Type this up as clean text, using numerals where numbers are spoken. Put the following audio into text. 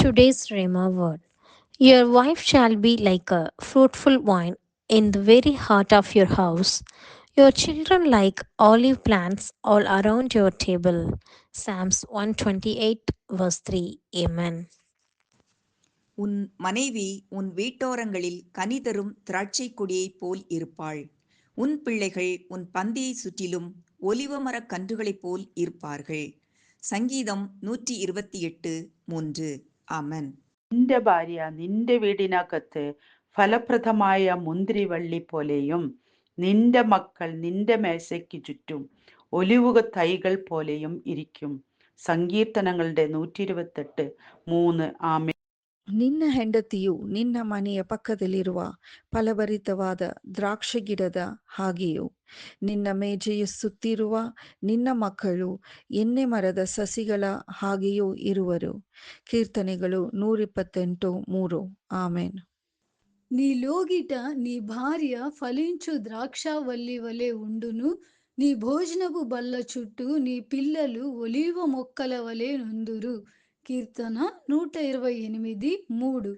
Today's Rhema word. Your wife shall be like a fruitful vine in the very heart of your house, your children like olive plants all around your table. Psalms 128, verse 3. Amen. உன் மனைவி உன் வீட்டோரங்களில் கனிதரும் திராட்சைக் கொடியைப் போல் இருப்பாள். உன் பிள்ளைகள் உன் பந்தியை சுற்றிலும் ஒலிவமரக் கன்றுகளைப் போல் இருப்பார்கள். சங்கீதம் 128:3. ആമേൻ. നിന്റെ ഭാര്യ നിന്റെ വീടിനകത്ത് ഫലപ്രദമായ മുന്തിരിവള്ളി പോലെയും നിന്റെ മക്കൾ നിന്റെ മേശയ്ക്ക് ചുറ്റും ഒലിവുക തൈകൾ പോലെയും ഇരിക്കും. സങ്കീർത്തനങ്ങളുടെ 128:3. ആമേൻ. ನಿನ್ನ ಹೆಂಡತಿಯು ನಿನ್ನ ಮನೆಯ ಪಕ್ಕದಲ್ಲಿರುವ ಫಲಭರಿತವಾದ ದ್ರಾಕ್ಷಿ ಗಿಡದ ಹಾಗೆಯೂ ನಿನ್ನ ಮೇಜೆಯ ಸುತ್ತಿರುವ ನಿನ್ನ ಮಕ್ಕಳು ಎಣ್ಣೆ ಮರದ ಸಸಿಗಳ ಹಾಗೆಯೂ ಇರುವರು. ಕೀರ್ತನೆಗಳು 128:3. ಆಮೇನ್. నీ లోగిట నీ భార్య ఫలించు ద్రాక్షావల్లి వలె ఉండును. నీ భోజనపు బల్ల చుట్టూ నీ పిల్లలు ఒలీవ మొక్కల వలె నుందురు. కీర్తన 128:3.